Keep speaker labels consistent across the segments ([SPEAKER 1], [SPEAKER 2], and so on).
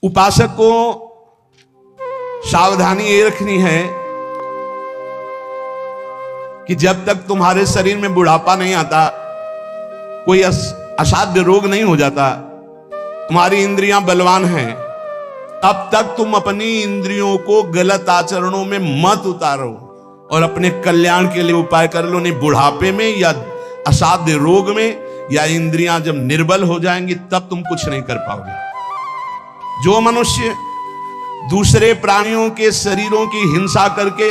[SPEAKER 1] उपासक को सावधानी ये रखनी है कि जब तक तुम्हारे शरीर में बुढ़ापा नहीं आता, कोई असाध्य रोग नहीं हो जाता, तुम्हारी इंद्रियां बलवान हैं, तब तक तुम अपनी इंद्रियों को गलत आचरणों में मत उतारो और अपने कल्याण के लिए उपाय कर लो। नहीं बुढ़ापे में या असाध्य रोग में या इंद्रियां जब निर्बल हो जाएंगी तब तुम कुछ नहीं कर पाओगे। जो मनुष्य दूसरे प्राणियों के शरीरों की हिंसा करके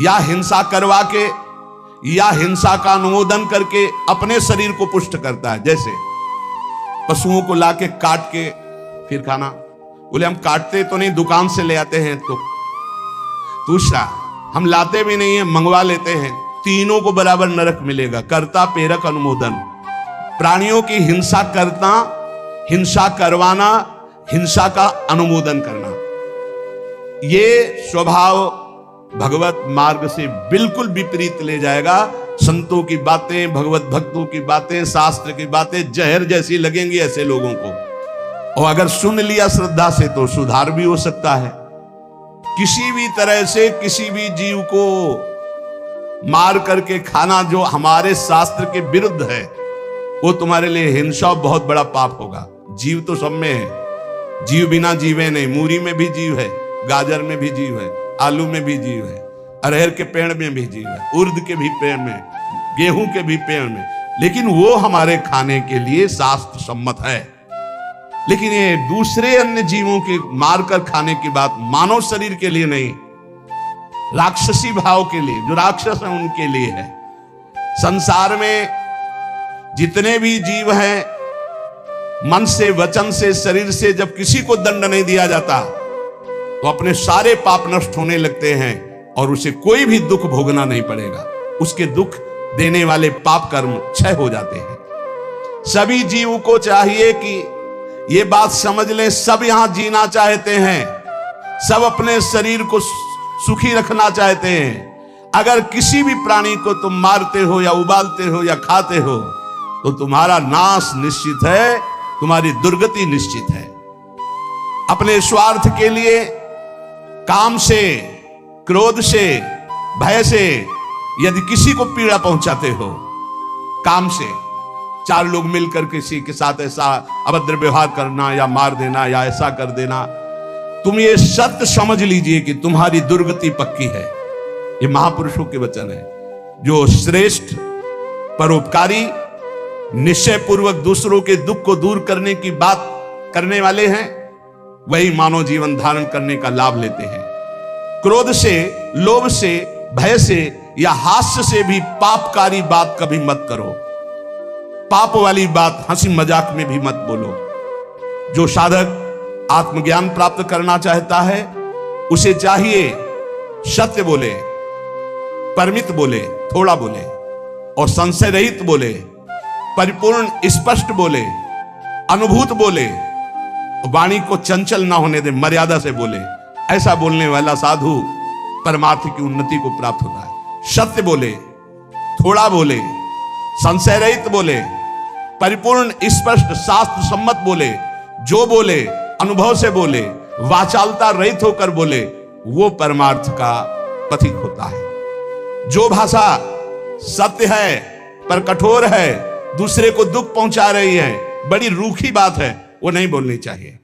[SPEAKER 1] या हिंसा करवा के या हिंसा का अनुमोदन करके अपने शरीर को पुष्ट करता है, जैसे पशुओं को लाके काट के फिर खाना, बोले हम काटते तो नहीं, दुकान से ले आते हैं, तो दूसरा हम लाते भी नहीं है, मंगवा लेते हैं, तीनों को बराबर नरक मिलेगा। कर्ता प्रेरक अनुमोदन, प्राणियों की हिंसा करना, हिंसा करवाना, हिंसा का अनुमोदन करना, ये स्वभाव भगवत मार्ग से बिल्कुल विपरीत ले जाएगा। संतों की बातें, भगवत भक्तों की बातें, शास्त्र की बातें जहर जैसी लगेंगी ऐसे लोगों को, और अगर सुन लिया श्रद्धा से तो सुधार भी हो सकता है। किसी भी तरह से किसी भी जीव को मार करके खाना जो हमारे शास्त्र के विरुद्ध है, वो तुम्हारे लिए हिंसा बहुत बड़ा पाप होगा। जीव तो सब में है, जीव बिना जीवे नहीं। मूरी में भी जीव है, गाजर में भी जीव है, आलू में भी जीव है, अरहर के पेड़ में भी जीव है, उर्द के भी पेड़ में, गेहूं के भी पेड़ में, लेकिन वो हमारे खाने के लिए शास्त्र सम्मत है। लेकिन ये दूसरे अन्य जीवों के मारकर खाने की बात मानव शरीर के लिए नहीं, राक्षसी भाव के लिए, जो राक्षस हैं उनके लिए है। संसार में जितने भी जीव हैं, मन से, वचन से, शरीर से जब किसी को दंड नहीं दिया जाता तो अपने सारे पाप नष्ट होने लगते हैं और उसे कोई भी दुख भोगना नहीं पड़ेगा। उसके दुख देने वाले पाप कर्म क्षय हो जाते हैं। सभी जीव को चाहिए कि ये बात समझ लें, सब यहां जीना चाहते हैं, सब अपने शरीर को सुखी रखना चाहते हैं। अगर किसी भी प्राणी को तुम मारते हो या उबालते हो या खाते हो तो तुम्हारा नाश निश्चित है, तुम्हारी दुर्गति निश्चित है। अपने स्वार्थ के लिए, काम से, क्रोध से, भय से यदि किसी को पीड़ा पहुंचाते हो, काम से चार लोग मिलकर किसी के साथ ऐसा अभद्र व्यवहार करना या मार देना या ऐसा कर देना, तुम ये सत्य समझ लीजिए कि तुम्हारी दुर्गति पक्की है। ये महापुरुषों के वचन है। जो श्रेष्ठ, परोपकारी, निश्चय पूर्वक दूसरों के दुख को दूर करने की बात करने वाले हैं, वही मानव जीवन धारण करने का लाभ लेते हैं। क्रोध से, लोभ से, भय से या हास्य से भी पापकारी बात कभी मत करो। पाप वाली बात हंसी मजाक में भी मत बोलो। जो साधक आत्मज्ञान प्राप्त करना चाहता है उसे चाहिए सत्य बोले, परमित बोले, थोड़ा बोले और संशय रहित बोले, परिपूर्ण स्पष्ट बोले, अनुभूत बोले, वाणी को चंचल ना होने दे, मर्यादा से बोले। ऐसा बोलने वाला साधु परमार्थ की उन्नति को प्राप्त होता है। सत्य बोले, थोड़ा बोले, संशय रहित बोले, परिपूर्ण स्पष्ट शास्त्र सम्मत बोले, जो बोले अनुभव से बोले, वाचालता रहित होकर बोले, वो परमार्थ का पथिक होता है। जो भाषा सत्य है पर कठोर है, दूसरे को दुख पहुंचा रही है, बड़ी रूखी बात है, वो नहीं बोलनी चाहिए।